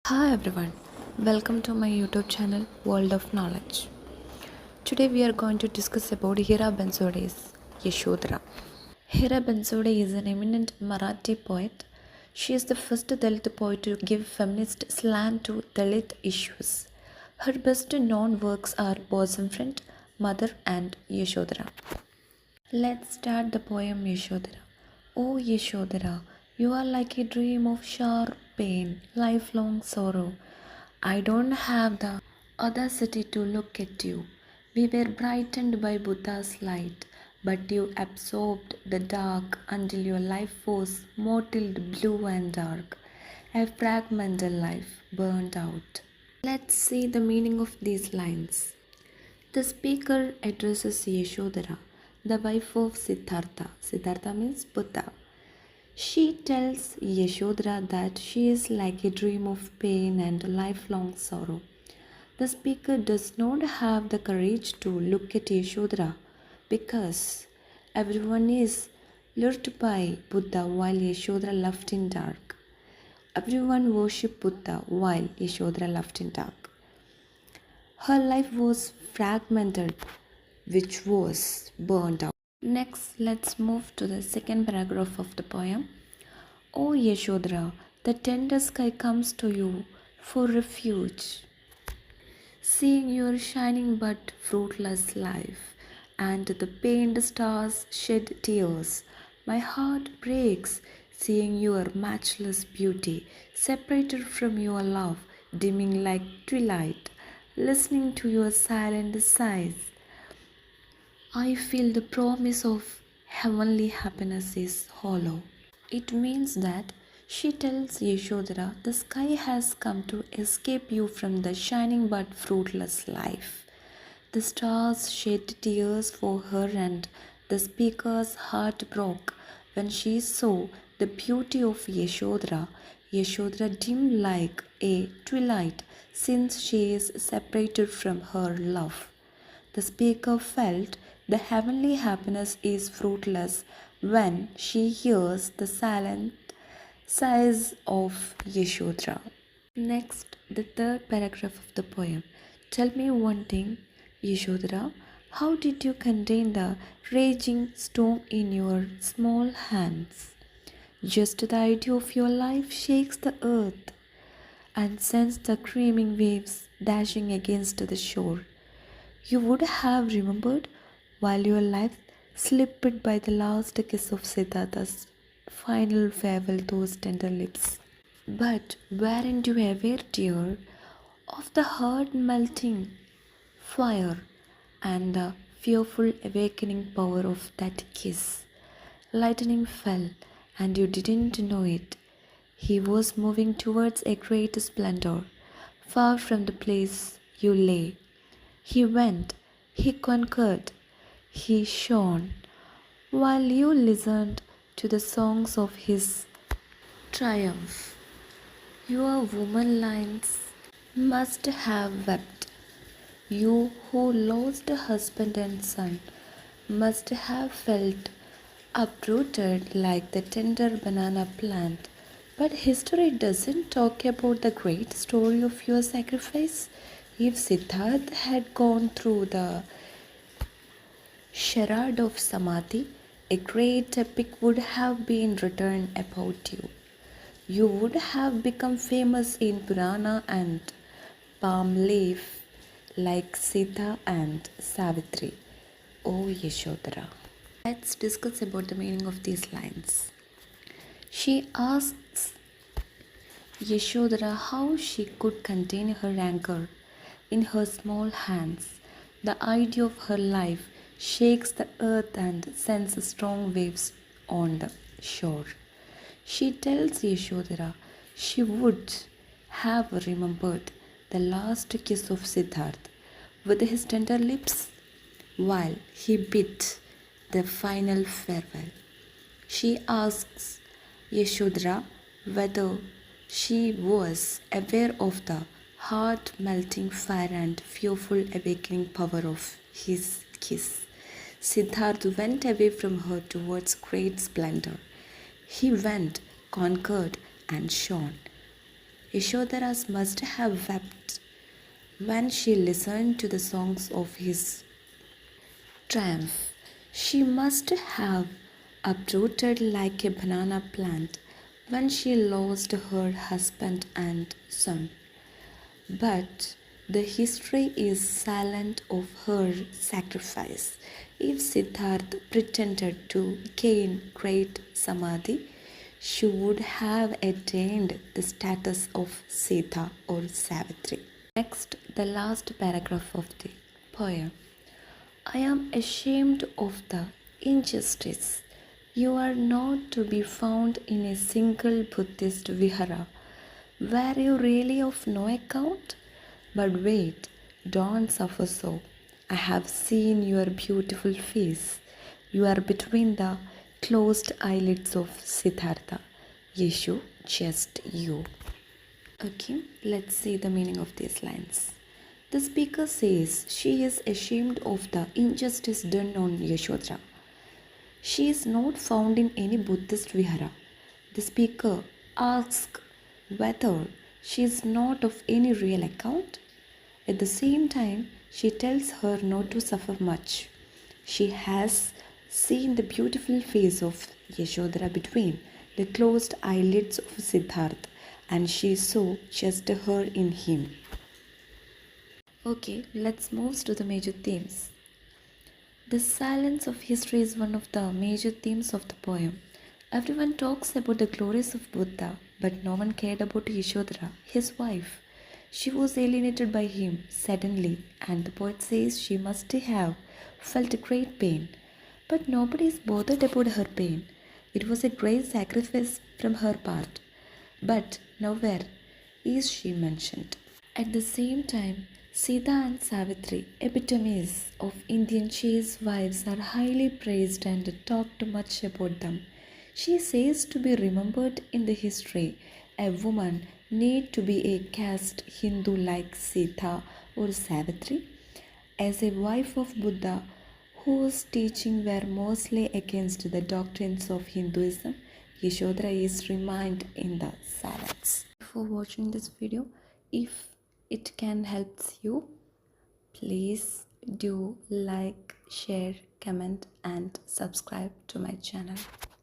Hi everyone, welcome to my YouTube channel World of Knowledge. Today we are going to discuss about Hira Bansode's Yashodhara. Hira Bansode is an eminent Marathi poet. She is the first Dalit poet to give feminist slant to Dalit issues. Her best known works are Bosom Friend, Mother and Yashodhara. Let's start the poem Yashodhara. Oh Yashodhara, you are like a dream of sharp pain, lifelong sorrow. I don't have the audacity to look at you. We were brightened by Buddha's light, but you absorbed the dark until your life was mottled blue and dark, a fragmented life burned out. Let's see the meaning of these lines. The speaker addresses Yashodhara, the wife of Siddhartha. Siddhartha means Buddha. She tells Yashodhara that she is like a dream of pain and lifelong sorrow. The speaker does not have the courage to look at Yashodhara because everyone is lured by Buddha while Yashodhara left in dark. Everyone worshipped Buddha while Yashodhara left in dark. Her life was fragmented, which was burned out. Next, let's move to the second paragraph of the poem. O Yashodhara, the tender sky comes to you for refuge, seeing your shining but fruitless life, and the pained stars shed tears. My heart breaks, seeing your matchless beauty, separated from your love, dimming like twilight, listening to your silent sighs. I feel the promise of heavenly happiness is hollow. It means that she tells Yashodhara the sky has come to escape you from the shining but fruitless life. The stars shed tears for her, and the speaker's heart broke when she saw the beauty of Yashodhara. Yashodhara dimmed like a twilight since she is separated from her love. The speaker felt the heavenly happiness is fruitless when she hears the silent sighs of Yashodhara. Next, the third paragraph of the poem. Tell me one thing, Yashodhara, how did you contain the raging storm in your small hands? Just the idea of your life shakes the earth and sends the screaming waves dashing against the shore. You would have remembered while your life slipped by the last kiss of Siddhartha's final farewell those tender lips. But weren't you aware, dear, of the heart melting fire and the fearful awakening power of that kiss? Lightning fell, and you didn't know it. He was moving towards a great splendor, far from the place you lay. He went, he conquered, he shone, while you listened to the songs of his triumph. Your woman lines must have wept. You who lost husband and son must have felt uprooted like the tender banana plant. But history doesn't talk about the great story of your sacrifice. If Siddhartha had gone through the charade of Samadhi, a great epic would have been written about you. You would have become famous in Purana and palm leaf like Sita and Savitri. O Yashodhara. Let's discuss about the meaning of these lines. She asks Yashodhara how she could contain her anger in her small hands. The idea of her life shakes the earth and sends strong waves on the shore. She tells Yashodhara she would have remembered the last kiss of Siddhartha with his tender lips while he bid the final farewell. She asks Yashodhara whether she was aware of the heart melting fire and fearful awakening power of his kiss. Siddhartha went away from her towards great splendor. He went, conquered, and shone. Yashodhara must have wept when she listened to the songs of his triumph. She must have uprooted like a banana plant when she lost her husband and son. But the history is silent of her sacrifice. If Siddhartha pretended to gain great samadhi, she would have attained the status of Sita or Savitri. Next, the last paragraph of the poem. I am ashamed of the injustice. You are not to be found in a single Buddhist vihara. Were you really of no account? But wait, don't suffer so. I have seen your beautiful face. You are between the closed eyelids of Siddhartha. Yeshu, just you. Okay, let's see the meaning of these lines. The speaker says she is ashamed of the injustice done on Yashodhara. She is not found in any Buddhist vihara. The speaker asks whether she is not of any real account. At the same time, she tells her not to suffer much. She has seen the beautiful face of Yashodhara between the closed eyelids of Siddhartha, and she saw just her in him. Okay, let's move to the major themes. The silence of history is one of the major themes of the poem. Everyone talks about the glories of Buddha, but no one cared about Yashodhara, his wife. She was alienated by him suddenly, and the poet says she must have felt great pain. But nobody is bothered about her pain. It was a great sacrifice from her part. But nowhere is she mentioned. At the same time, Sita and Savitri, epitomes of Indian chase wives, are highly praised and talked much about them. She says to be remembered in the history, a woman need to be a caste Hindu like Sita or Savitri. As a wife of Buddha, whose teachings were mostly against the doctrines of Hinduism, Yashodhara is remained in the silence. For watching this video, if it can help you, please do like, share, comment and subscribe to my channel.